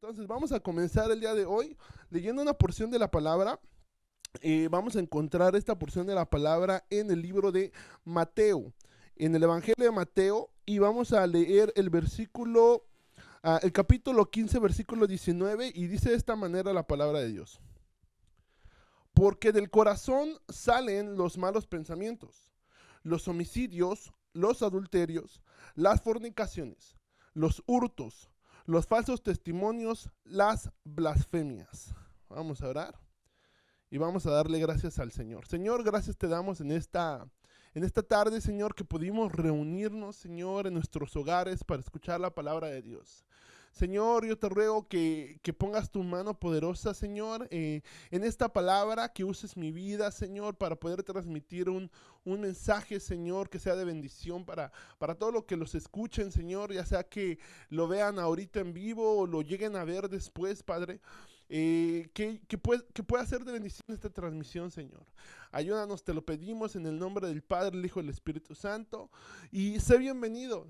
Entonces vamos a comenzar el día de hoy leyendo una porción de la palabra. Vamos a encontrar esta porción de la palabra en el libro de Mateo, en el Evangelio de Mateo, y vamos a leer el versículo, el capítulo 15, versículo 19, y dice de esta manera la palabra de Dios. Porque del corazón salen los malos pensamientos, los homicidios, los adulterios, las fornicaciones, los hurtos, los falsos testimonios, las blasfemias. Vamos a orar y vamos a darle gracias al Señor. Señor, gracias te damos en esta tarde, Señor, que pudimos reunirnos, Señor, en nuestros hogares para escuchar la palabra de Dios. Señor, yo te ruego que pongas tu mano poderosa, Señor, en esta palabra, que uses mi vida, Señor, para poder transmitir un mensaje, Señor, que sea de bendición para todo lo que los escuchen, Señor, ya sea que lo vean ahorita en vivo o lo lleguen a ver después, Padre. Que pueda ser de bendición esta transmisión, Señor. Ayúdanos, te lo pedimos en el nombre del Padre, el Hijo y el Espíritu Santo. Y sé bienvenido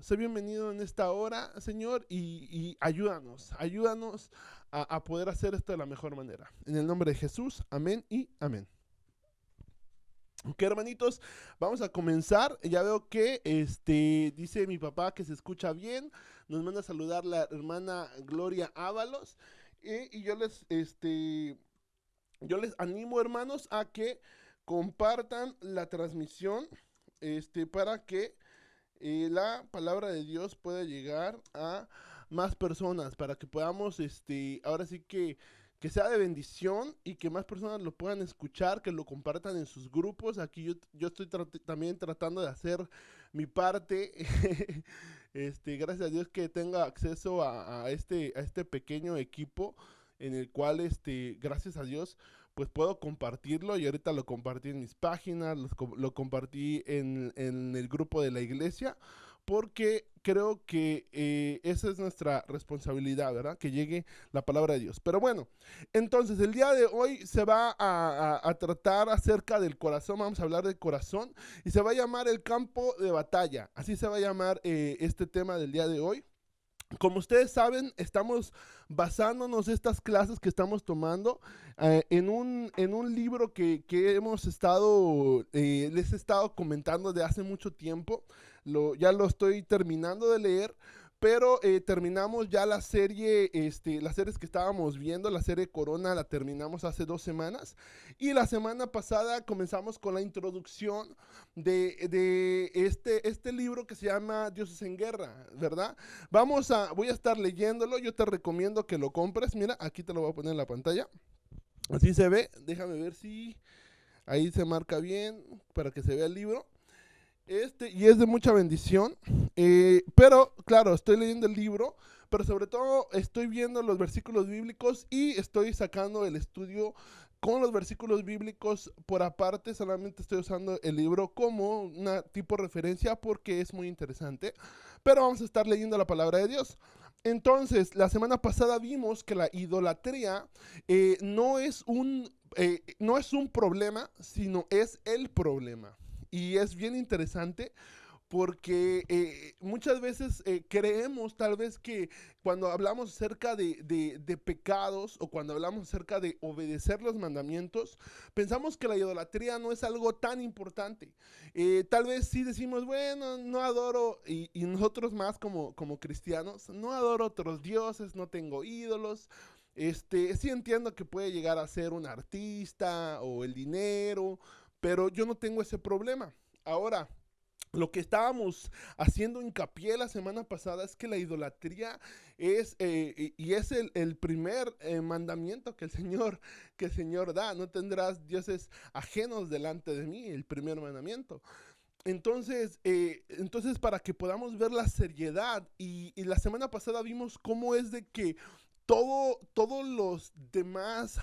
en esta hora, Señor, y ayúdanos a poder hacer esto de la mejor manera. En el nombre de Jesús, amén y amén. Ok, hermanitos, vamos a comenzar. Ya veo que dice mi papá que se escucha bien. Nos manda a saludar la hermana Gloria Ábalos. Y yo les animo, hermanos, a que compartan la transmisión, para que la palabra de Dios pueda llegar a más personas, para que podamos, ahora sí que sea de bendición y que más personas lo puedan escuchar, que lo compartan en sus grupos. Aquí yo estoy también tratando de hacer mi parte. Gracias a Dios que tenga acceso a este pequeño equipo en el cual, gracias a Dios, pues puedo compartirlo, y ahorita lo compartí en mis páginas, lo compartí en el grupo de la iglesia, porque creo que esa es nuestra responsabilidad, ¿verdad? Que llegue la palabra de Dios. Pero bueno, entonces el día de hoy se va a tratar acerca del corazón. Vamos a hablar del corazón y se va a llamar el campo de batalla. Así se va a llamar este tema del día de hoy. Como ustedes saben, estamos basándonos estas clases que estamos tomando en un libro que hemos les he estado comentando de hace mucho tiempo. Ya lo estoy terminando de leer, pero terminamos ya las series que estábamos viendo. La serie Corona la terminamos hace 2 semanas, y la semana pasada comenzamos con la introducción de este libro que se llama Dioses en Guerra, ¿verdad? Voy a estar leyéndolo. Yo te recomiendo que lo compres. Mira, aquí te lo voy a poner en la pantalla. Así se ve. Déjame ver si ahí se marca bien para que se vea el libro. Y es de mucha bendición. Pero, claro, estoy leyendo el libro, pero sobre todo estoy viendo los versículos bíblicos y estoy sacando el estudio con los versículos bíblicos por aparte. Solamente estoy usando el libro como una tipo de referencia porque es muy interesante. Pero vamos a estar leyendo la palabra de Dios. Entonces, la semana pasada vimos que la idolatría no es un problema, sino es el problema. Y es bien interesante porque muchas veces creemos tal vez que cuando hablamos acerca de pecados, o cuando hablamos acerca de obedecer los mandamientos, pensamos que la idolatría no es algo tan importante. Tal vez sí decimos, bueno, no adoro, y nosotros más como cristianos, no adoro otros dioses, no tengo ídolos. Sí entiendo que puede llegar a ser un artista o el dinero, pero yo no tengo ese problema. Ahora, lo que estábamos haciendo hincapié la semana pasada es que la idolatría es el primer mandamiento que el Señor da. No tendrás dioses ajenos delante de mí, el primer mandamiento. Entonces, para que podamos ver la seriedad, y la semana pasada vimos cómo es de que todos los demás,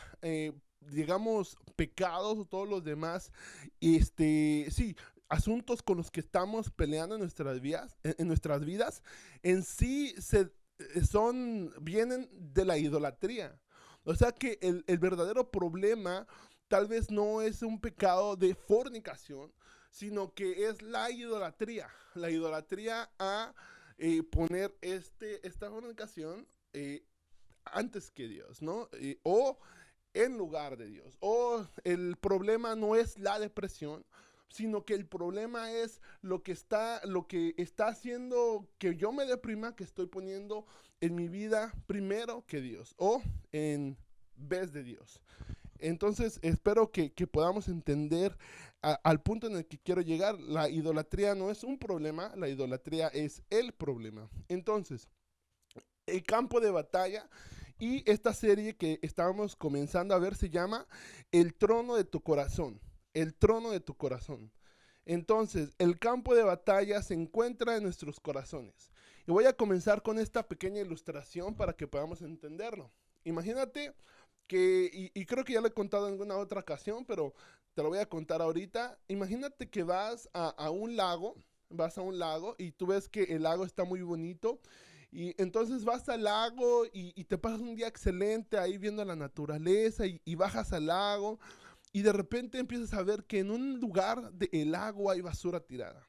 digamos, pecados, o todos los demás, sí, asuntos con los que estamos peleando en nuestras vidas, en sí vienen de la idolatría. O sea que el verdadero problema tal vez no es un pecado de fornicación, sino que es la idolatría a poner esta fornicación antes que Dios, ¿no? O en lugar de Dios. O el problema no es la depresión, sino que el problema es lo que está haciendo que yo me deprima, que estoy poniendo en mi vida primero que Dios o en vez de Dios. Entonces, espero que podamos entender al punto en el que quiero llegar. La idolatría no es un problema, la idolatría es el problema. Entonces, el campo de batalla y esta serie que estábamos comenzando a ver se llama El trono de tu corazón. El trono de tu corazón. Entonces, el campo de batalla se encuentra en nuestros corazones. Y voy a comenzar con esta pequeña ilustración para que podamos entenderlo. Imagínate y creo que ya lo he contado en alguna otra ocasión, pero te lo voy a contar ahorita. Imagínate que vas a un lago y tú ves que el lago está muy bonito. Y entonces vas al lago y te pasas un día excelente ahí viendo la naturaleza y bajas al lago y de repente empiezas a ver que en un lugar del lago hay basura tirada.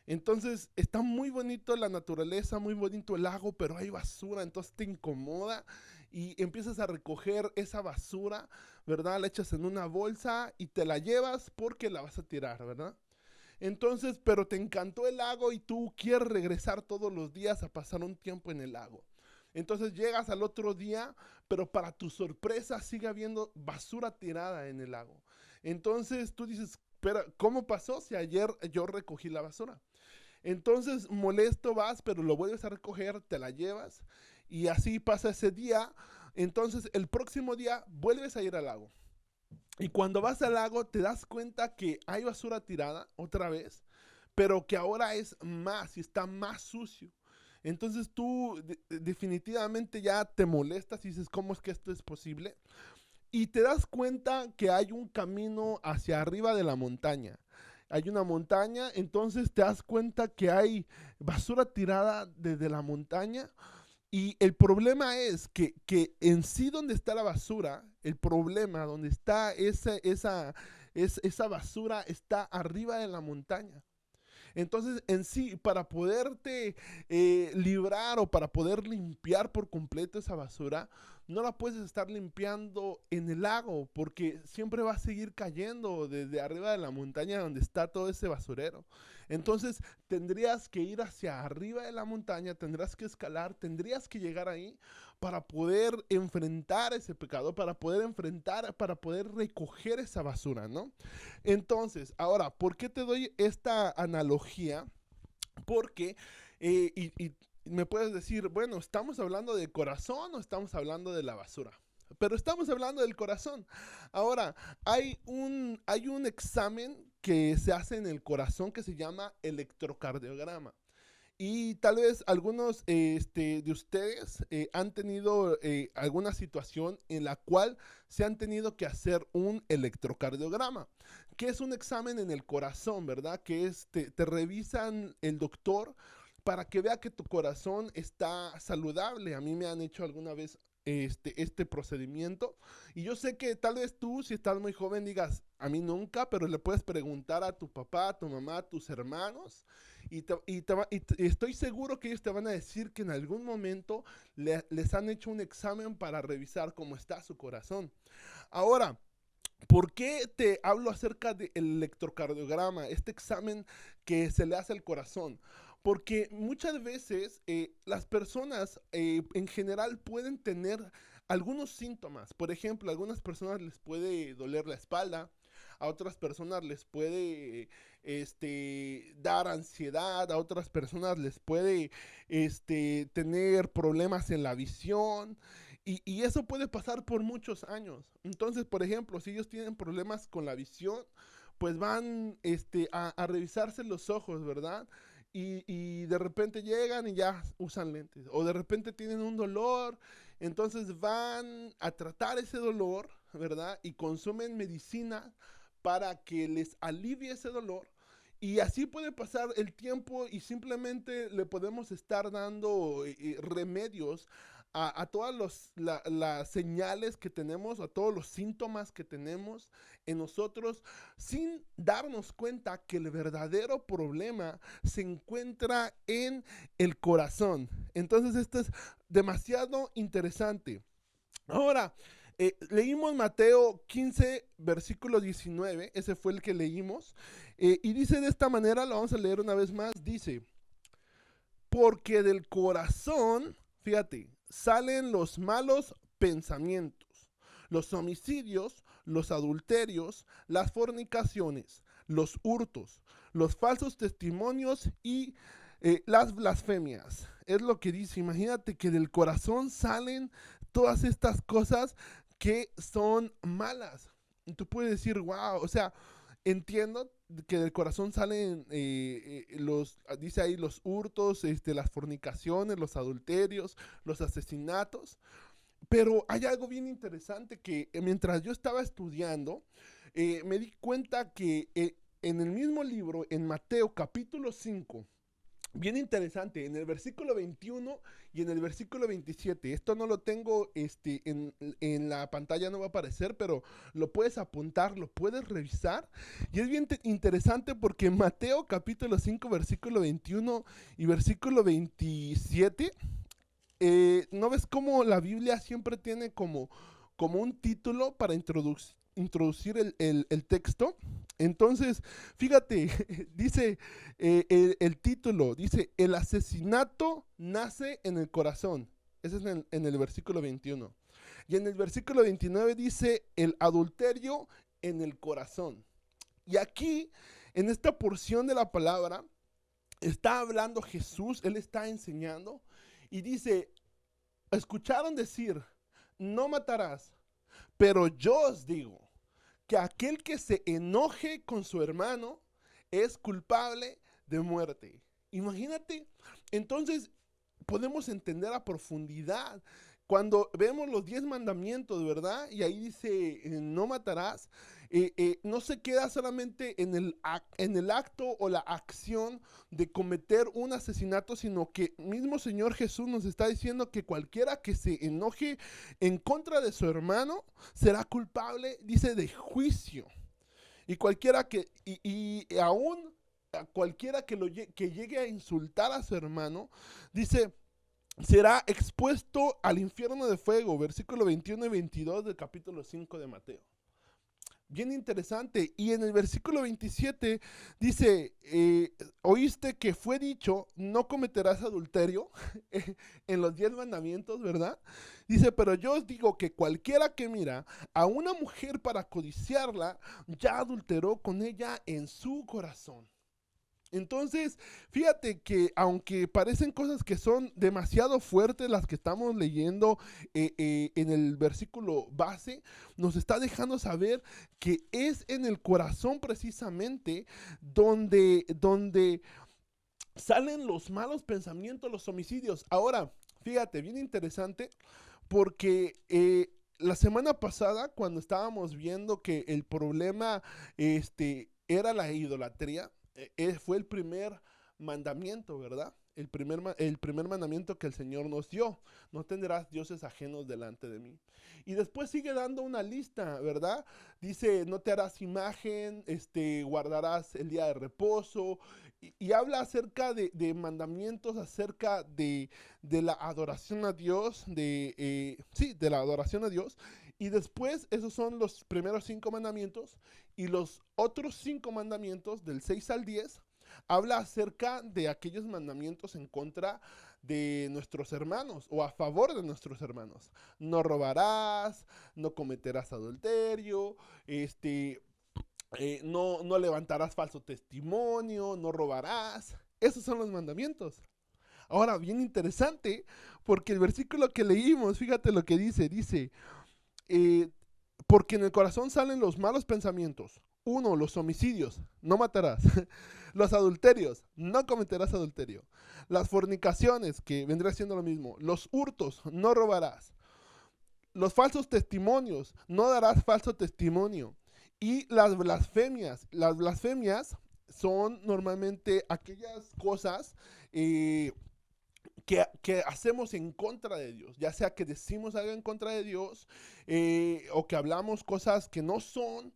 Entonces está muy bonito la naturaleza, muy bonito el lago, pero hay basura, entonces te incomoda y empiezas a recoger esa basura, ¿verdad? La echas en una bolsa y te la llevas porque la vas a tirar, ¿verdad? Entonces, pero te encantó el lago y tú quieres regresar todos los días a pasar un tiempo en el lago. Entonces llegas al otro día, pero para tu sorpresa sigue habiendo basura tirada en el lago. Entonces tú dices, pero ¿cómo pasó si ayer yo recogí la basura? Entonces molesto vas, pero lo vuelves a recoger, te la llevas y así pasa ese día. Entonces el próximo día vuelves a ir al lago. Y cuando vas al lago te das cuenta que hay basura tirada otra vez, pero que ahora es más y está más sucio. Entonces tú definitivamente ya te molestas y dices, ¿cómo es que esto es posible? Y te das cuenta que hay un camino hacia arriba de la montaña. Hay una montaña, entonces te das cuenta que hay basura tirada desde la montaña. Y el problema es que en sí donde está la basura, el problema donde está esa basura está arriba de la montaña. Entonces, en sí, para poderte librar o para poder limpiar por completo esa basura, no la puedes estar limpiando en el lago porque siempre va a seguir cayendo desde arriba de la montaña donde está todo ese basurero. Entonces, tendrías que ir hacia arriba de la montaña, tendrás que escalar, tendrías que llegar ahí para poder enfrentar ese pecado, para poder recoger esa basura, ¿no? Entonces, ahora, ¿por qué te doy esta analogía? Porque, y me puedes decir, bueno, ¿estamos hablando del corazón o estamos hablando de la basura? Pero estamos hablando del corazón. Ahora, hay un examen que se hace en el corazón que se llama electrocardiograma. Y tal vez algunos de ustedes han tenido alguna situación en la cual se han tenido que hacer un electrocardiograma, que es un examen en el corazón, ¿verdad? Que es, te revisan el doctor para que vea que tu corazón está saludable. A mí me han hecho alguna vez este procedimiento. Y yo sé que tal vez tú, si estás muy joven, digas, a mí nunca, pero le puedes preguntar a tu papá, a tu mamá, a tus hermanos. Y estoy seguro que ellos te van a decir que en algún momento les han hecho un examen para revisar cómo está su corazón. Ahora, ¿por qué te hablo acerca del electrocardiograma, este examen que se le hace al corazón? Porque muchas veces las personas en general pueden tener algunos síntomas. Por ejemplo, a algunas personas les puede doler la espalda, a otras personas les puede dar ansiedad, a otras personas les puede tener problemas en la visión. Y eso puede pasar por muchos años. Entonces, por ejemplo, si ellos tienen problemas con la visión, pues van a revisarse los ojos, ¿verdad? Y de repente llegan y ya usan lentes. O de repente tienen un dolor, entonces van a tratar ese dolor, ¿verdad? Y consumen medicina para que les alivie ese dolor. Y así puede pasar el tiempo y simplemente le podemos estar dando remedios a todas las señales que tenemos, a todos los síntomas que tenemos en nosotros, sin darnos cuenta que el verdadero problema se encuentra en el corazón. Entonces esto es demasiado interesante. Ahora, leímos Mateo 15, versículo 19, ese fue el que leímos, y dice de esta manera, lo vamos a leer una vez más, dice, porque del corazón, fíjate, salen los malos pensamientos, los homicidios, los adulterios, las fornicaciones, los hurtos, los falsos testimonios y las blasfemias. Es lo que dice, imagínate que del corazón salen todas estas cosas que son malas. Y tú puedes decir, wow, o sea, entiendo que del corazón salen dice ahí los hurtos, las fornicaciones, los adulterios, los asesinatos, pero hay algo bien interesante que mientras yo estaba estudiando, me di cuenta que en el mismo libro, en Mateo capítulo 5, bien interesante, en el versículo 21 y en el versículo 27, esto no lo tengo en la pantalla, no va a aparecer, pero lo puedes apuntar, lo puedes revisar, y es bien interesante porque en Mateo capítulo 5, versículo 21 y versículo 27, ¿no ves cómo la Biblia siempre tiene como un título para introducir el texto? Entonces, fíjate, dice el título, dice, el asesinato nace en el corazón. Ese es en el versículo 21. Y en el versículo 29 dice, el adulterio en el corazón. Y aquí, en esta porción de la palabra, está hablando Jesús, Él está enseñando, y dice, escucharon decir, no matarás, pero yo os digo, que aquel que se enoje con su hermano es culpable de muerte. Imagínate, entonces podemos entender a profundidad cuando vemos los 10 mandamientos, ¿verdad? Y ahí dice, no matarás, no se queda solamente en el acto o la acción de cometer un asesinato, sino que mismo Señor Jesús nos está diciendo que cualquiera que se enoje en contra de su hermano será culpable, dice, de juicio. Y cualquiera y aún a cualquiera que llegue a insultar a su hermano, dice, será expuesto al infierno de fuego, versículo 21 y 22 del capítulo 5 de Mateo. Bien interesante. Y en el versículo 27 dice, oíste que fue dicho, no cometerás adulterio, en los 10 mandamientos, ¿verdad? Dice, pero yo os digo que cualquiera que mira a una mujer para codiciarla, ya adulteró con ella en su corazón. Entonces, fíjate que aunque parecen cosas que son demasiado fuertes las que estamos leyendo en el versículo base, nos está dejando saber que es en el corazón precisamente donde salen los malos pensamientos, los homicidios. Ahora, fíjate, bien interesante, porque la semana pasada, cuando estábamos viendo que el problema era la idolatría, fue el primer mandamiento, ¿verdad? El primer mandamiento que el Señor nos dio. No tendrás dioses ajenos delante de mí. Y después sigue dando una lista, ¿verdad? Dice, no te harás imagen, guardarás el día de reposo. Y habla acerca de mandamientos, acerca de la adoración a Dios, de la adoración a Dios. Y después, esos son los primeros 5 mandamientos. Y los otros 5 mandamientos, del 6 al 10, habla acerca de aquellos mandamientos en contra de nuestros hermanos o a favor de nuestros hermanos. No robarás, no cometerás adulterio, no levantarás falso testimonio, no robarás. Esos son los mandamientos. Ahora, bien interesante, porque el versículo que leímos, fíjate lo que dice, porque en el corazón salen los malos pensamientos. 1, los homicidios, no matarás. Los adulterios, no cometerás adulterio. Las fornicaciones, que vendrá siendo lo mismo. Los hurtos, no robarás. Los falsos testimonios, no darás falso testimonio. Y las blasfemias son normalmente aquellas cosas que hacemos en contra de Dios, ya sea que decimos algo en contra de Dios, o que hablamos cosas que no son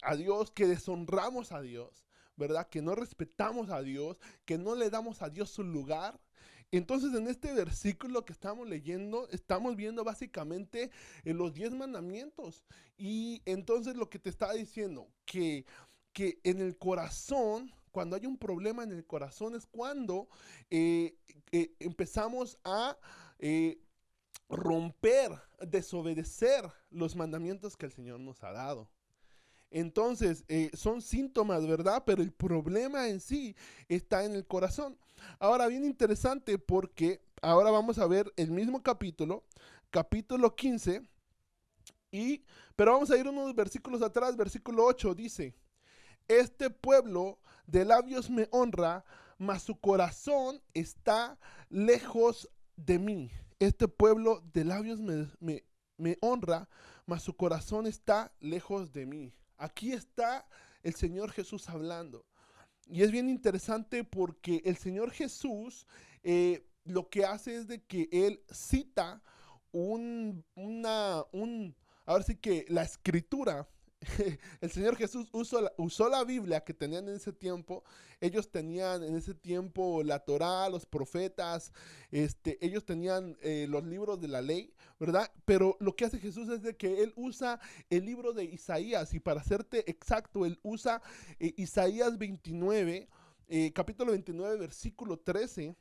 a Dios, que deshonramos a Dios, ¿verdad? Que no respetamos a Dios, que no le damos a Dios su lugar. Entonces en este versículo que estamos leyendo, estamos viendo básicamente los 10 mandamientos. Y entonces lo que te está diciendo, que en el corazón, cuando hay un problema en el corazón, es cuando empezamos a eh, romper, desobedecer los mandamientos que el Señor nos ha dado. Entonces, son síntomas, ¿verdad? Pero el problema en sí está en el corazón. Ahora, bien interesante porque ahora vamos a ver el mismo capítulo, capítulo 15, pero vamos a ir unos versículos atrás, versículo 8 dice, este pueblo de labios me honra, mas su corazón está lejos de mí. Este pueblo de labios me honra, mas su corazón está lejos de mí. Aquí está el Señor Jesús hablando. Y es bien interesante porque el Señor Jesús lo que hace es de que Él cita ahora sí que la escritura. El Señor Jesús usó la Biblia que tenían en ese tiempo. Ellos tenían en ese tiempo la Torá, los profetas, ellos tenían los libros de la ley, ¿verdad? Pero lo que hace Jesús es de que Él usa el libro de Isaías, y para serte exacto, Él usa Isaías 29, capítulo 29, versículo 13.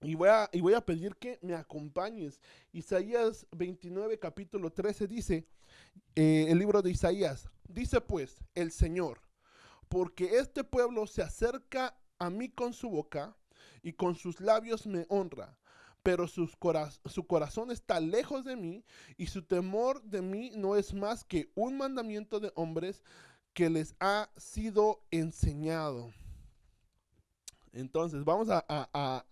Y voy a pedir que me acompañes. Isaías 29, capítulo 13 dice, el libro de Isaías, dice pues el Señor, porque este pueblo se acerca a mí con su boca y con sus labios me honra, pero su corazón está lejos de mí y su temor de mí no es más que un mandamiento de hombres que les ha sido enseñado. Entonces, vamos a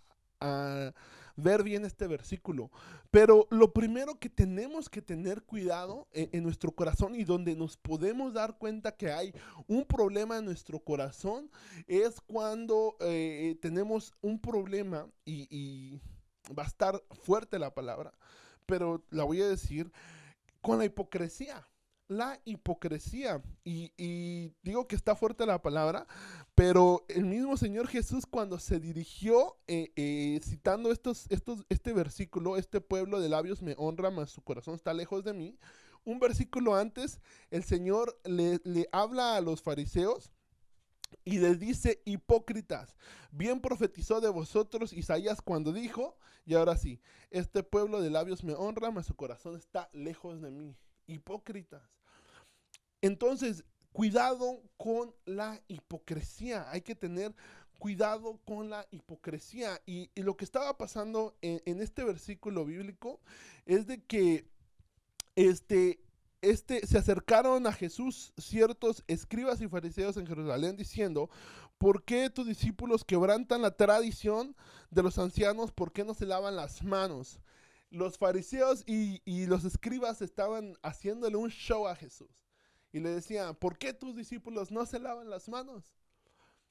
ver bien este versículo. Pero lo primero que tenemos que tener cuidado en nuestro corazón, y donde nos podemos dar cuenta que hay un problema en nuestro corazón, es cuando tenemos un problema, y va a estar fuerte la palabra, pero la voy a decir, con la hipocresía. La hipocresía. Y digo que está fuerte la palabra, pero el mismo Señor Jesús, cuando se dirigió citando este versículo, este pueblo de labios me honra, mas su corazón está lejos de mí, un versículo antes, el Señor le habla a los fariseos y les dice, hipócritas, bien profetizó de vosotros Isaías cuando dijo, y ahora sí, este pueblo de labios me honra, mas su corazón está lejos de mí. Hipócritas. Entonces, cuidado con la hipocresía. Hay que tener cuidado con la hipocresía. Y lo que estaba pasando en este versículo bíblico es de que se acercaron a Jesús ciertos escribas y fariseos en Jerusalén diciendo, ¿por qué tus discípulos quebrantan la tradición de los ancianos? ¿Por qué no se lavan las manos? Los fariseos y los escribas estaban haciéndole un show a Jesús. Y le decían, ¿por qué tus discípulos no se lavan las manos?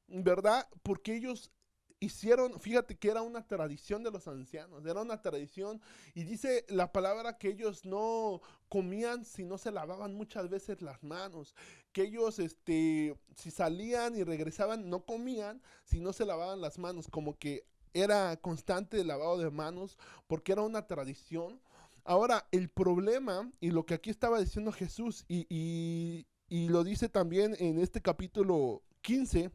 ¿Verdad? Porque ellos hicieron, fíjate que era una tradición de los ancianos, era una tradición, y dice la palabra que ellos no comían si no se lavaban muchas veces las manos, que ellos si salían y regresaban no comían si no se lavaban las manos, como que era constante el lavado de manos porque era una tradición. Ahora, el problema, y lo que aquí estaba diciendo Jesús, y lo dice también en este capítulo 15,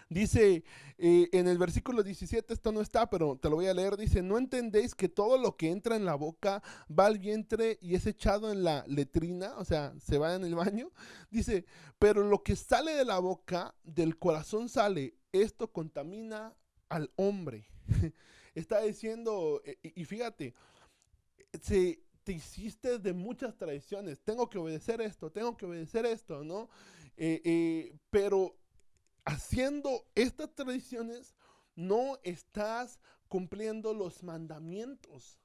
dice en el versículo 17, esto no está, pero te lo voy a leer, dice, ¿no entendéis que todo lo que entra en la boca va al vientre y es echado en la letrina? O sea, se va en el baño. Dice, pero lo que sale de la boca, del corazón sale, esto contamina al hombre. Está diciendo, y fíjate, te hiciste de muchas tradiciones, tengo que obedecer esto, ¿no? Pero haciendo estas tradiciones no estás cumpliendo los mandamientos.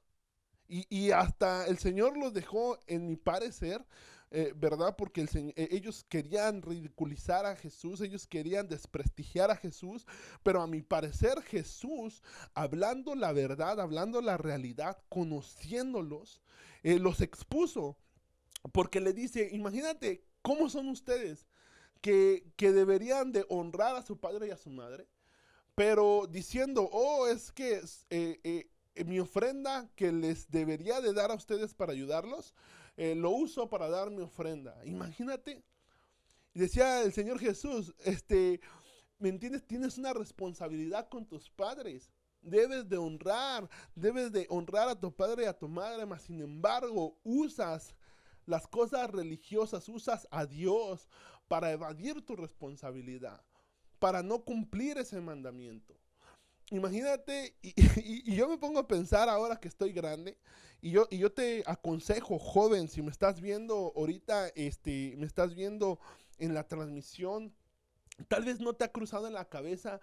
Y hasta el Señor los dejó, en mi parecer, ¿verdad? Porque ellos querían ridiculizar a Jesús, ellos querían desprestigiar a Jesús, pero a mi parecer Jesús, hablando la verdad, hablando la realidad, conociéndolos, los expuso, porque le dice, imagínate, ¿cómo son ustedes? Que deberían de honrar a su padre y a su madre, pero diciendo, oh, es que mi ofrenda que les debería de dar a ustedes para ayudarlos, lo uso para dar mi ofrenda. Imagínate, decía el Señor Jesús, ¿me entiendes? Tienes una responsabilidad con tus padres. Debes de honrar a tu padre y a tu madre, mas sin embargo, usas las cosas religiosas, usas a Dios para evadir tu responsabilidad, para no cumplir ese mandamiento. Imagínate, y yo me pongo a pensar ahora que estoy grande, y yo te aconsejo, joven, si me estás viendo ahorita, me estás viendo en la transmisión, tal vez no te ha cruzado en la cabeza,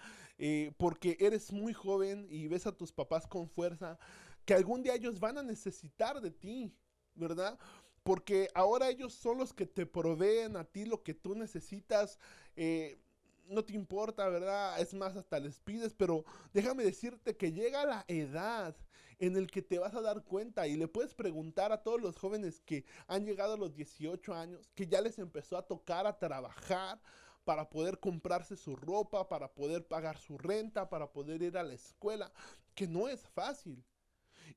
porque eres muy joven y ves a tus papás con fuerza, que algún día ellos van a necesitar de ti, ¿verdad? Porque ahora ellos son los que te proveen a ti lo que tú necesitas. No te importa, ¿verdad? Es más, hasta les pides, pero déjame decirte que llega la edad en el que te vas a dar cuenta y le puedes preguntar a todos los jóvenes que han llegado a los 18 años, que ya les empezó a tocar a trabajar para poder comprarse su ropa, para poder pagar su renta, para poder ir a la escuela, que no es fácil.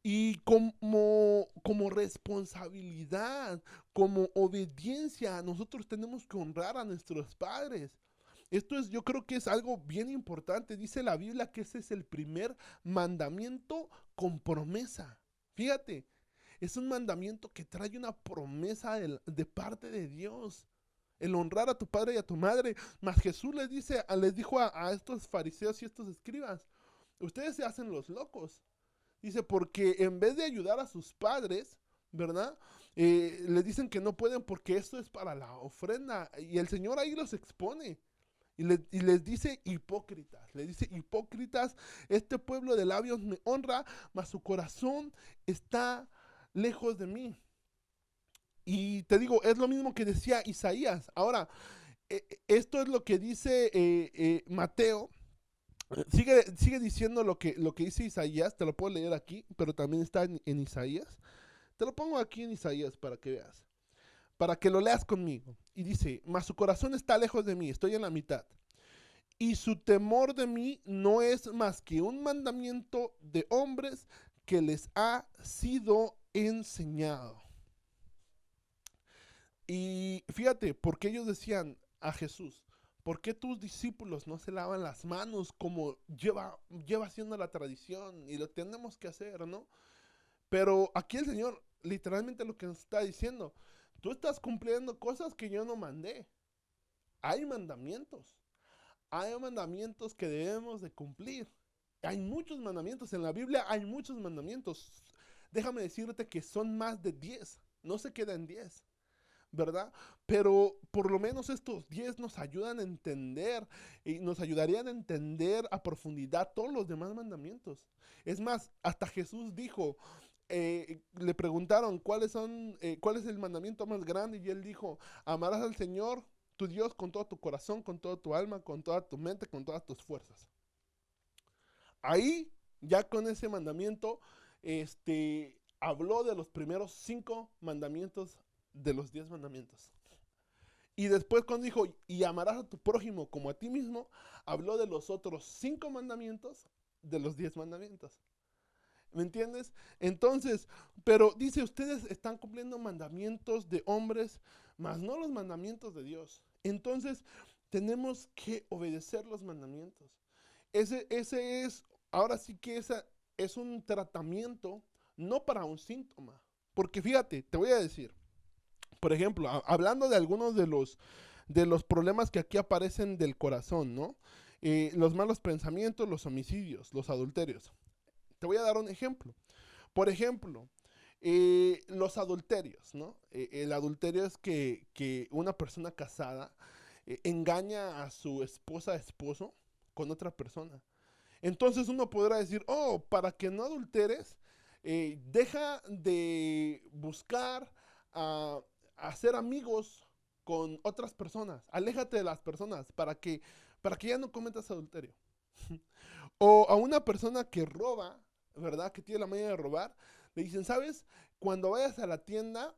Y como responsabilidad, como obediencia, nosotros tenemos que honrar a nuestros padres. Yo creo que es algo bien importante. Dice la Biblia que ese es el primer mandamiento con promesa. Fíjate, es un mandamiento que trae una promesa de parte de Dios. El honrar a tu padre y a tu madre. Mas Jesús les dijo a estos fariseos y estos escribas, ustedes se hacen los locos. Dice, porque en vez de ayudar a sus padres, ¿verdad? Les dicen que no pueden porque esto es para la ofrenda. Y el Señor ahí los expone. Y les dice hipócritas, este pueblo de labios me honra, mas su corazón está lejos de mí. Y te digo, es lo mismo que decía Isaías. Ahora, esto es lo que dice Mateo. Sigue diciendo lo que dice Isaías, te lo puedo leer aquí, pero también está en Isaías. Te lo pongo aquí en Isaías para que veas, para que lo leas conmigo. Y dice, mas su corazón está lejos de mí, estoy en la mitad. Y su temor de mí no es más que un mandamiento de hombres que les ha sido enseñado. Y fíjate, porque ellos decían a Jesús, ¿por qué tus discípulos no se lavan las manos como lleva siendo la tradición y lo tenemos que hacer, ¿no? Pero aquí el Señor literalmente lo que nos está diciendo, tú estás cumpliendo cosas que yo no mandé. Hay mandamientos. Hay mandamientos que debemos de cumplir. Hay muchos mandamientos. En la Biblia hay muchos mandamientos. Déjame decirte que son más de 10. No se quedan 10. ¿Verdad? Pero por lo menos estos 10 nos ayudan a entender y nos ayudarían a entender a profundidad todos los demás mandamientos. Es más, hasta Jesús dijo, le preguntaron cuál es el mandamiento más grande y él dijo, amarás al Señor tu Dios con todo tu corazón, con toda tu alma, con toda tu mente, con todas tus fuerzas. Ahí, ya con ese mandamiento, habló de los primeros 5 mandamientos de los 10 mandamientos. Y después cuando dijo, y amarás a tu prójimo como a ti mismo, habló de los otros 5 mandamientos de los 10 mandamientos. ¿Me entiendes? Entonces, pero dice, ustedes están cumpliendo mandamientos de hombres, mas no los mandamientos de Dios. Entonces, tenemos que obedecer los mandamientos. Ese es, ahora sí que ese es un tratamiento, no para un síntoma. Porque fíjate, te voy a decir, por ejemplo, hablando de algunos de los problemas que aquí aparecen del corazón, ¿no? Los malos pensamientos, los homicidios, los adulterios. Te voy a dar un ejemplo. Por ejemplo, los adulterios, ¿no? El adulterio es que una persona casada engaña a su esposo con otra persona. Entonces uno podrá decir, oh, para que no adulteres, deja de buscar hacer amigos con otras personas. Aléjate de las personas para que ya no cometas adulterio. O a una persona que roba, ¿verdad? Que tiene la manera de robar, le dicen, ¿sabes? Cuando vayas a la tienda,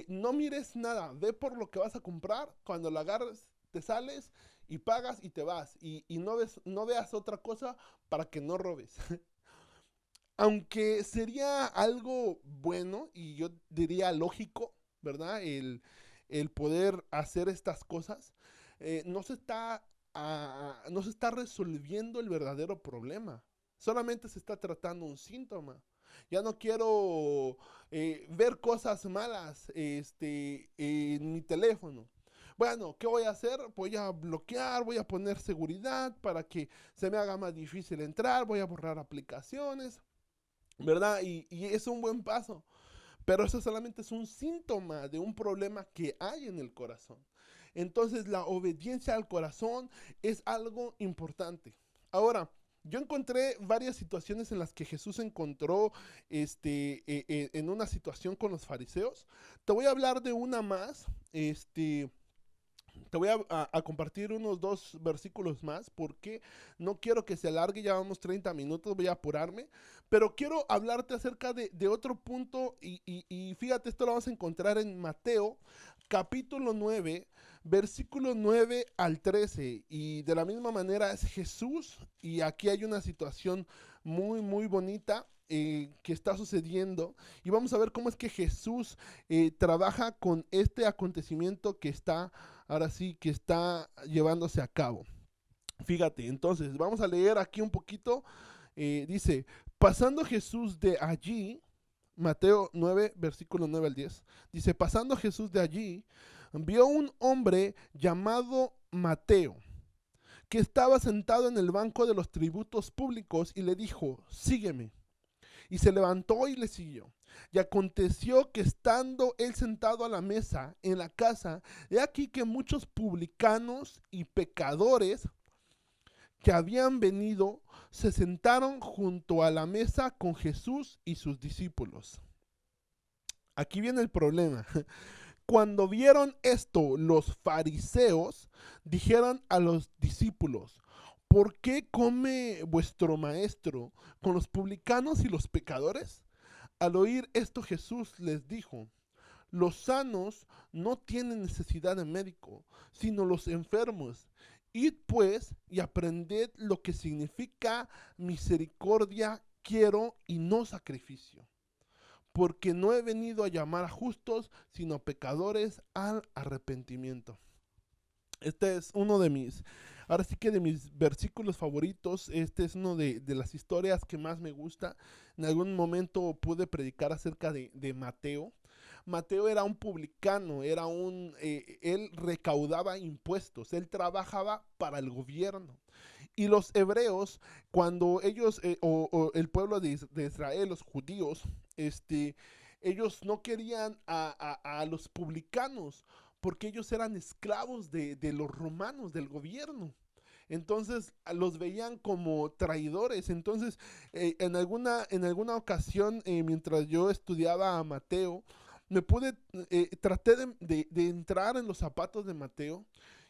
no mires nada, ve por lo que vas a comprar, cuando lo agarres, te sales y pagas y te vas. Y no veas otra cosa para que no robes. Aunque sería algo bueno y yo diría lógico, ¿verdad? El poder hacer estas cosas, no se está resolviendo el verdadero problema. Solamente se está tratando un síntoma. Ya no quiero ver cosas malas en mi teléfono. Bueno, ¿qué voy a hacer? Voy a bloquear, voy a poner seguridad para que se me haga más difícil entrar, voy a borrar aplicaciones, ¿verdad? Y es un buen paso. Pero eso solamente es un síntoma de un problema que hay en el corazón. Entonces la obediencia al corazón es algo importante. Ahora, yo encontré varias situaciones en las que Jesús encontró en una situación con los fariseos. Te voy a hablar de una más. Te voy a compartir unos 2 versículos más porque no quiero que se alargue, ya vamos 30 minutos, voy a apurarme, pero quiero hablarte acerca de otro punto y fíjate, esto lo vamos a encontrar en Mateo capítulo 9, versículo 9 al 13 y de la misma manera es Jesús y aquí hay una situación muy, muy bonita. Que está sucediendo y vamos a ver cómo es que Jesús trabaja con este acontecimiento que está ahora sí que está llevándose a cabo. Fíjate, entonces vamos a leer aquí un poquito. Dice, pasando Jesús de allí, Mateo 9, versículo 9 al 10, dice, pasando Jesús de allí, vio un hombre llamado Mateo, que estaba sentado en el banco de los tributos públicos y le dijo, sígueme. Y se levantó y le siguió. Y aconteció que estando él sentado a la mesa en la casa, he aquí que muchos publicanos y pecadores que habían venido se sentaron junto a la mesa con Jesús y sus discípulos. Aquí viene el problema. Cuando vieron esto, los fariseos dijeron a los discípulos, ¿por qué come vuestro maestro con los publicanos y los pecadores? Al oír esto Jesús les dijo, los sanos no tienen necesidad de médico, sino los enfermos. Id pues y aprended lo que significa misericordia quiero y no sacrificio. Porque no he venido a llamar a justos, sino a pecadores al arrepentimiento. Este es uno de mis, ahora sí que de mis versículos favoritos. Este es uno de las historias que más me gusta. En algún momento pude predicar acerca de Mateo. Mateo era un publicano, él recaudaba impuestos, él trabajaba para el gobierno. Y los hebreos, cuando ellos, o el pueblo de Israel, los judíos, ellos no querían a los publicanos, porque ellos eran esclavos de los romanos, del gobierno. Entonces los veían como traidores. Entonces, en alguna ocasión, mientras yo estudiaba a Mateo, traté de entrar en los zapatos de Mateo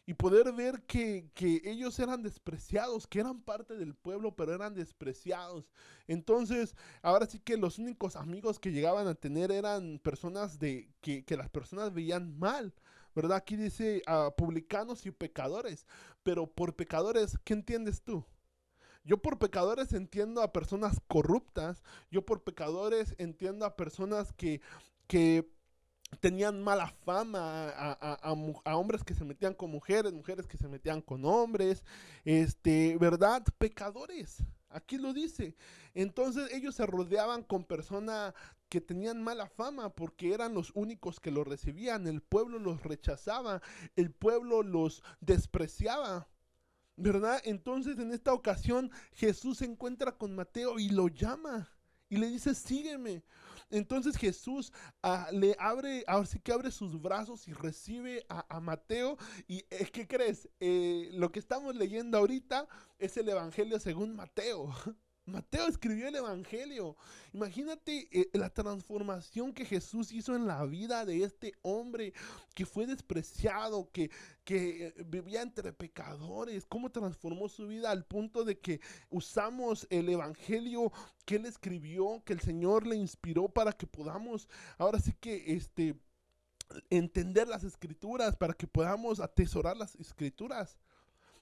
y poder ver que ellos eran despreciados, que eran parte del pueblo, pero eran despreciados. Entonces, ahora sí que los únicos amigos que llegaban a tener eran personas que las personas veían mal, ¿verdad? Aquí dice publicanos y pecadores, pero por pecadores, ¿qué entiendes tú? Yo por pecadores entiendo a personas corruptas, yo por pecadores entiendo a personas que tenían mala fama, a hombres que se metían con mujeres, mujeres que se metían con hombres, ¿verdad? Pecadores, aquí lo dice. Entonces ellos se rodeaban con personas que tenían mala fama porque eran los únicos que lo recibían, el pueblo los rechazaba, el pueblo los despreciaba. ¿Verdad? Entonces en esta ocasión Jesús se encuentra con Mateo y lo llama y le dice, sígueme. Entonces Jesús le abre, ahora sí que abre sus brazos y recibe a Mateo. ¿Y qué crees? Lo que estamos leyendo ahorita es el Evangelio según Mateo. Mateo escribió el Evangelio. Imagínate la transformación que Jesús hizo en la vida de este hombre que fue despreciado, que vivía entre pecadores. Cómo transformó su vida al punto de que usamos el Evangelio que él escribió, que el Señor le inspiró para que podamos, ahora sí que entender las escrituras, para que podamos atesorar las escrituras.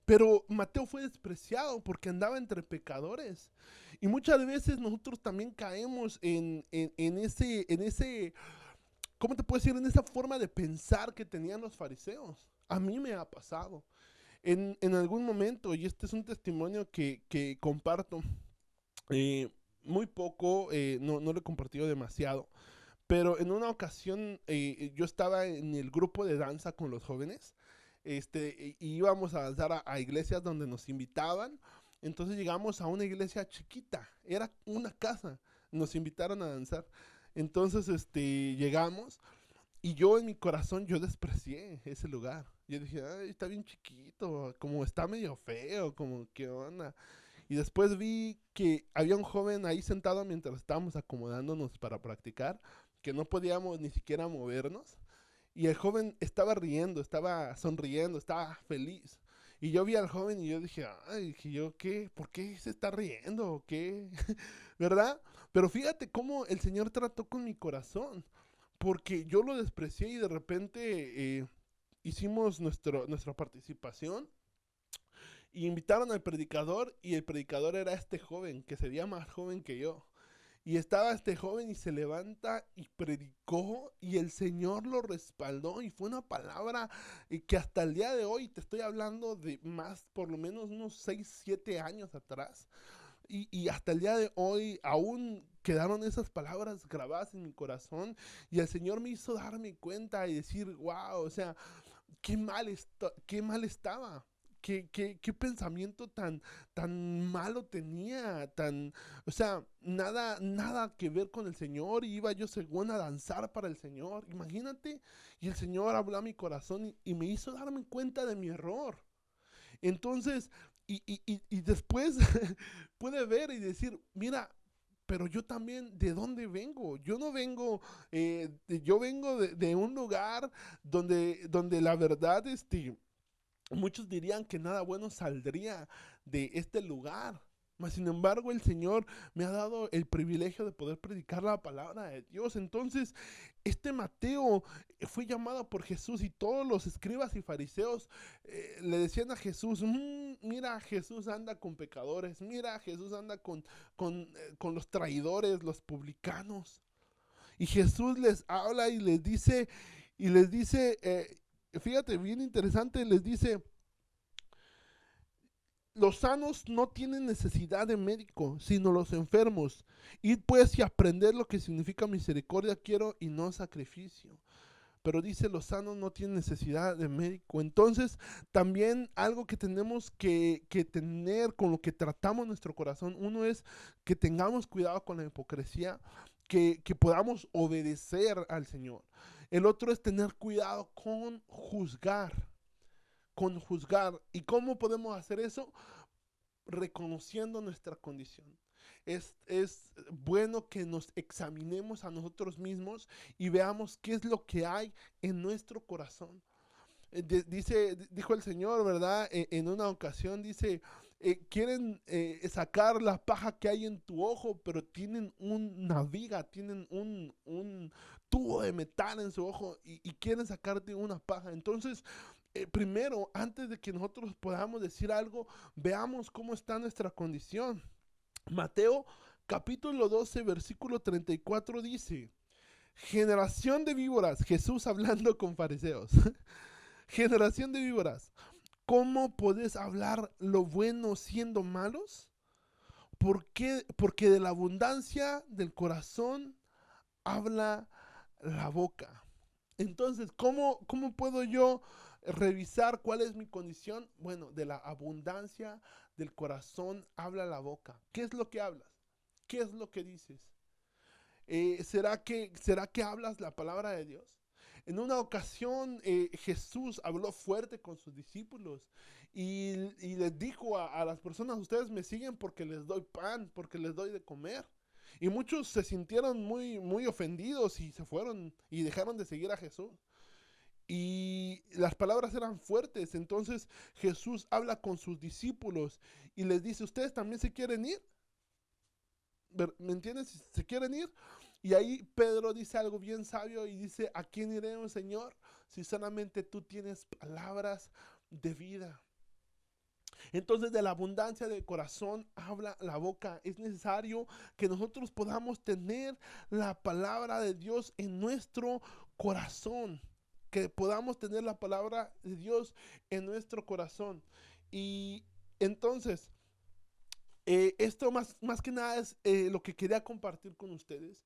Pero Mateo fue despreciado porque andaba entre pecadores. Y muchas veces nosotros también caemos en ese, ¿cómo te puedo decir? En esa forma de pensar que tenían los fariseos. A mí me ha pasado. En algún momento, y este es un testimonio que comparto, muy poco, no lo he compartido demasiado, pero en una ocasión yo estaba en el grupo de danza con los jóvenes, y íbamos a danzar a iglesias donde nos invitaban. Entonces llegamos a una iglesia chiquita, era una casa, nos invitaron a danzar. Entonces llegamos y yo en mi corazón yo desprecié ese lugar. Yo dije, ay, está bien chiquito, como está medio feo, como qué onda. Y después vi que había un joven ahí sentado mientras estábamos acomodándonos para practicar, que no podíamos ni siquiera movernos. Y el joven estaba riendo, estaba sonriendo, estaba feliz. Y yo vi al joven y yo dije, ay, dije yo, ¿qué? ¿Por qué se está riendo? ¿Qué? ¿Verdad? Pero fíjate cómo el Señor trató con mi corazón, porque yo lo desprecié y de repente hicimos nuestra participación y invitaron al predicador y el predicador era este joven, que sería más joven que yo. Y estaba este joven y se levanta y predicó y el Señor lo respaldó y fue una palabra que hasta el día de hoy, te estoy hablando de más, por lo menos unos 6 7 años atrás, y hasta el día de hoy aún quedaron esas palabras grabadas en mi corazón y el Señor me hizo darme cuenta y decir, wow, o sea, qué mal estaba. Qué pensamiento tan malo tenía, o sea, nada que ver con el Señor. Iba yo según a danzar para el Señor, imagínate. Y el Señor habló a mi corazón y me hizo darme cuenta de mi error. Entonces, y después pude ver y decir, mira, pero yo también, ¿de dónde vengo? Yo no vengo, yo vengo de un lugar donde la verdad, muchos dirían que nada bueno saldría de este lugar. Mas sin embargo, el Señor me ha dado el privilegio de poder predicar la palabra de Dios. Entonces, este Mateo fue llamado por Jesús y todos los escribas y fariseos le decían a Jesús, mira, Jesús anda con pecadores, mira, Jesús anda con los traidores, los publicanos. Y Jesús les habla y les dice, fíjate, bien interesante, les dice, los sanos no tienen necesidad de médico, sino los enfermos. Id pues y aprender lo que significa misericordia quiero y no sacrificio. Pero dice, los sanos no tienen necesidad de médico. Entonces, también algo que tenemos que tener con lo que tratamos nuestro corazón, uno es que tengamos cuidado con la hipocresía, que podamos obedecer al Señor. El otro es tener cuidado con juzgar. ¿Y cómo podemos hacer eso? Reconociendo nuestra condición. Es bueno que nos examinemos a nosotros mismos y veamos qué es lo que hay en nuestro corazón. Dijo el Señor, ¿verdad? En una ocasión dice, quieren sacar la paja que hay en tu ojo, pero tienen una viga, tienen un tubo de metal en su ojo y quieren sacarte una paja. Entonces, primero, antes de que nosotros podamos decir algo, veamos cómo está nuestra condición. Mateo capítulo 12, versículo 34 dice, generación de víboras, Jesús hablando con fariseos. Generación de víboras, ¿cómo podés hablar lo bueno siendo malos? ¿Por qué? Porque de la abundancia del corazón habla la boca. Entonces, ¿cómo puedo yo revisar cuál es mi condición? Bueno, de la abundancia del corazón habla la boca. ¿Qué es lo que hablas? ¿Qué es lo que dices? ¿Será que hablas la palabra de Dios? En una ocasión Jesús habló fuerte con sus discípulos y les dijo a las personas, ustedes me siguen porque les doy pan, porque les doy de comer. Y muchos se sintieron muy, muy ofendidos y se fueron y dejaron de seguir a Jesús. Y las palabras eran fuertes. Entonces Jesús habla con sus discípulos y les dice, ¿ustedes también se quieren ir? ¿Me entiendes? ¿Se quieren ir? Y ahí Pedro dice algo bien sabio y dice, ¿a quién iremos, Señor? Si solamente tú tienes palabras de vida. Entonces de la abundancia del corazón habla la boca. Es necesario que nosotros podamos tener la palabra de Dios en nuestro corazón. Que podamos tener la palabra de Dios en nuestro corazón. Y entonces, esto más que nada es lo que quería compartir con ustedes.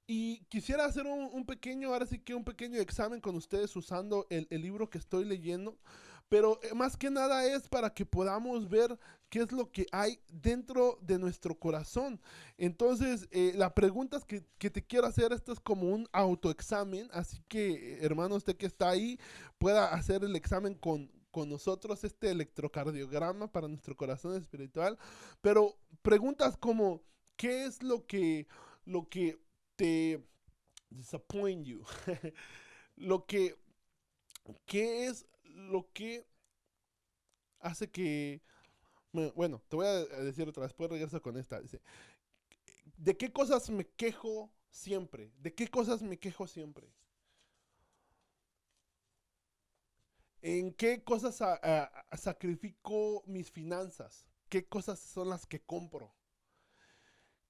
Y quisiera hacer un pequeño, ahora sí que un pequeño examen con ustedes usando el libro que estoy leyendo. Pero más que nada es para que podamos ver qué es lo que hay dentro de nuestro corazón. Entonces, la pregunta es que te quiero hacer, esto es como un autoexamen. Así que, hermano, usted que está ahí, pueda hacer el examen con nosotros, este electrocardiograma para nuestro corazón espiritual. Pero preguntas como, ¿qué es lo que te disappoint you? lo que, ¿Qué es lo que hace que... Bueno, te voy a decir otra vez, después regreso con esta. Dice, ¿de qué cosas me quejo siempre? ¿De qué cosas me quejo siempre? ¿En qué cosas sacrifico mis finanzas? ¿Qué cosas son las que compro?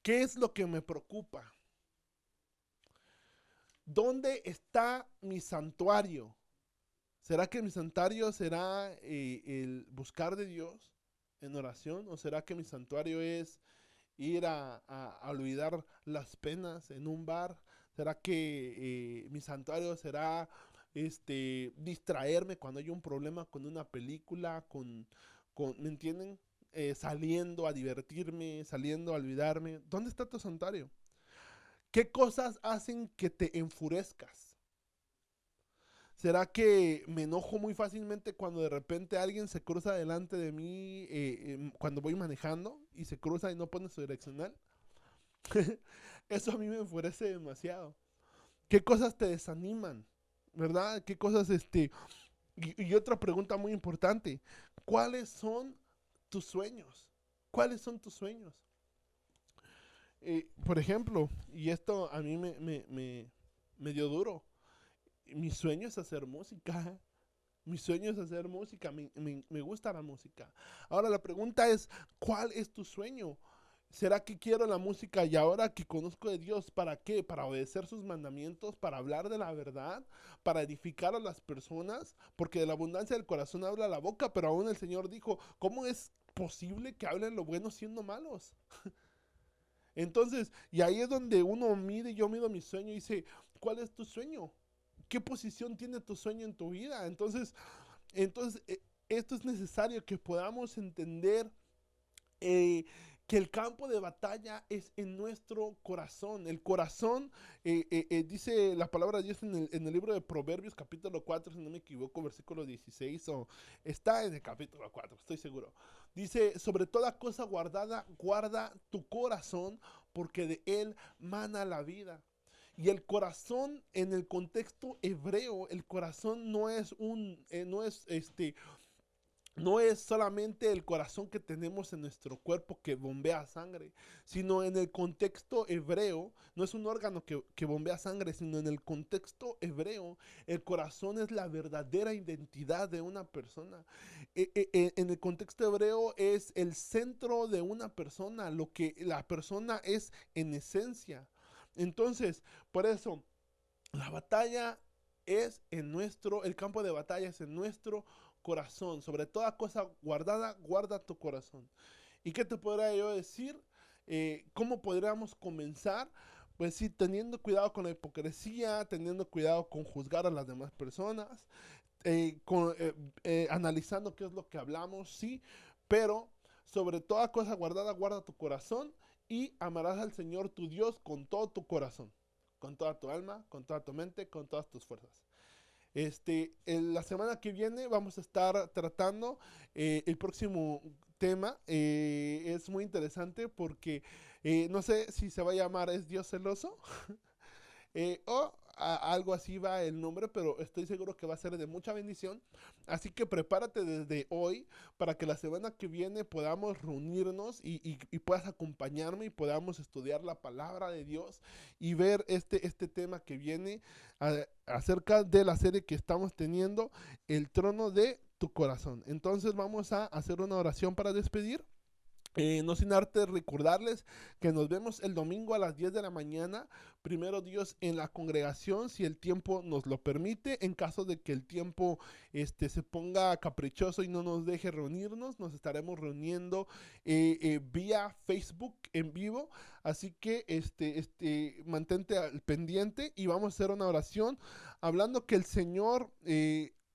¿Qué es lo que me preocupa? ¿Dónde está mi santuario? ¿Será que mi santuario será el buscar de Dios en oración? ¿O será que mi santuario es ir a olvidar las penas en un bar? ¿Será que mi santuario será distraerme cuando hay un problema con una película, ¿me entienden? Saliendo a divertirme, saliendo a olvidarme. ¿Dónde está tu santuario? ¿Qué cosas hacen que te enfurezcas? ¿Será que me enojo muy fácilmente cuando de repente alguien se cruza delante de mí cuando voy manejando y se cruza y no pone su direccional? Eso a mí me enfurece demasiado. ¿Qué cosas te desaniman? ¿Verdad? ¿Qué cosas y otra pregunta muy importante, ¿cuáles son tus sueños? ¿Cuáles son tus sueños? Por ejemplo, y esto a mí me dio duro. Mi sueño es hacer música. Mi sueño es hacer música. Me gusta la música. Ahora la pregunta es, ¿cuál es tu sueño? ¿Será que quiero la música y ahora que conozco de Dios, ¿para qué? ¿Para obedecer sus mandamientos? ¿Para hablar de la verdad? ¿Para edificar a las personas? Porque de la abundancia del corazón habla la boca, pero aún el Señor dijo, ¿cómo es posible que hablen lo bueno siendo malos? Entonces, y ahí es donde uno mide, yo mido mi sueño y dice, ¿cuál es tu sueño? ¿Qué posición tiene tu sueño en tu vida? Entonces, esto es necesario que podamos entender eh, que el campo de batalla es en nuestro corazón. El corazón, dice la palabra de Dios en el libro de Proverbios, capítulo 4, si no me equivoco, versículo 16, o está en el capítulo 4, estoy seguro. Dice, sobre toda cosa guardada, guarda tu corazón, porque de él mana la vida. Y el corazón en el contexto hebreo, el corazón no es solamente el corazón que tenemos en nuestro cuerpo que bombea sangre, sino en el contexto hebreo, no es un órgano que bombea sangre, sino en el contexto hebreo, el corazón es la verdadera identidad de una persona. En el contexto hebreo es el centro de una persona, lo que la persona es en esencia. Entonces, por eso, la batalla el campo de batalla es en nuestro corazón. Sobre toda cosa guardada, guarda tu corazón. ¿Y qué te podría yo decir? ¿Cómo podríamos comenzar? Pues sí, teniendo cuidado con la hipocresía, teniendo cuidado con juzgar a las demás personas, analizando qué es lo que hablamos, sí, pero sobre toda cosa guardada, guarda tu corazón y amarás al Señor tu Dios con todo tu corazón, con toda tu alma, con toda tu mente, con todas tus fuerzas. En la semana que viene vamos a estar tratando el próximo tema. Es muy interesante porque no sé si se va a llamar ¿Es Dios celoso? Algo así va el nombre, pero estoy seguro que va a ser de mucha bendición. Así que prepárate desde hoy para que la semana que viene podamos reunirnos y puedas acompañarme y podamos estudiar la palabra de Dios y ver este tema que viene acerca de la serie que estamos teniendo, El trono de tu corazón. Entonces vamos a hacer una oración para despedir. No sin arte recordarles que nos vemos el domingo a las 10 de la mañana, primero Dios en la congregación, si el tiempo nos lo permite. En caso de que el tiempo se ponga caprichoso y no nos deje reunirnos, nos estaremos reuniendo vía Facebook en vivo. Así que mantente al pendiente y vamos a hacer una oración hablando que el Señor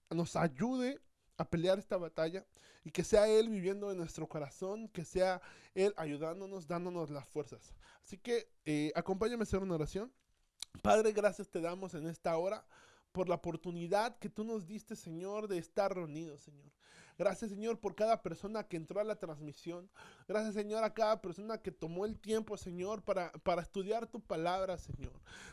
nos ayude a pelear esta batalla y que sea Él viviendo en nuestro corazón, que sea Él ayudándonos, dándonos las fuerzas. Así que acompáñame a hacer una oración. Padre, gracias te damos en esta hora por la oportunidad que tú nos diste, Señor, de estar reunidos, Señor. Gracias, Señor, por cada persona que entró a la transmisión. Gracias, Señor, a cada persona que tomó el tiempo, Señor, para estudiar tu palabra, Señor.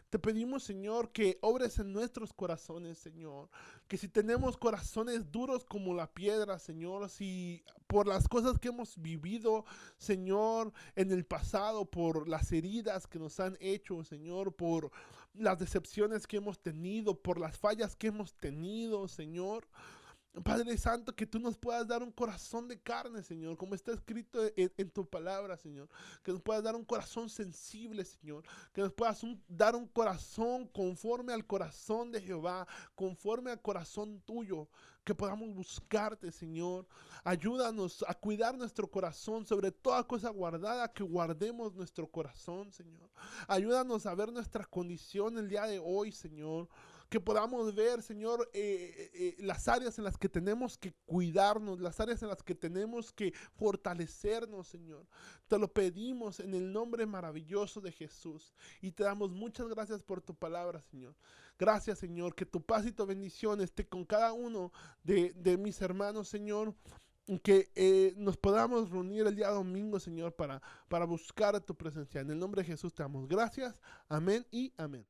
Te pedimos, Señor, que obres en nuestros corazones, Señor. Que si tenemos corazones duros como la piedra, Señor, si por las cosas que hemos vivido, Señor, en el pasado, por las heridas que nos han hecho, Señor, por las decepciones que hemos tenido, por las fallas que hemos tenido, Señor. Padre Santo, que tú nos puedas dar un corazón de carne, Señor, como está escrito en tu palabra, Señor. Que nos puedas dar un corazón sensible, Señor. Que nos puedas dar un corazón conforme al corazón de Jehová, conforme al corazón tuyo. Que podamos buscarte, Señor. Ayúdanos a cuidar nuestro corazón, sobre toda cosa guardada, que guardemos nuestro corazón, Señor. Ayúdanos a ver nuestra condición el día de hoy, Señor. Que podamos ver, Señor, las áreas en las que tenemos que cuidarnos, las áreas en las que tenemos que fortalecernos, Señor. Te lo pedimos en el nombre maravilloso de Jesús. Y te damos muchas gracias por tu palabra, Señor. Gracias, Señor, que tu paz y tu bendición esté con cada uno de mis hermanos, Señor. Que nos podamos reunir el día domingo, Señor, para buscar a tu presencia. En el nombre de Jesús te damos gracias. Amén y amén.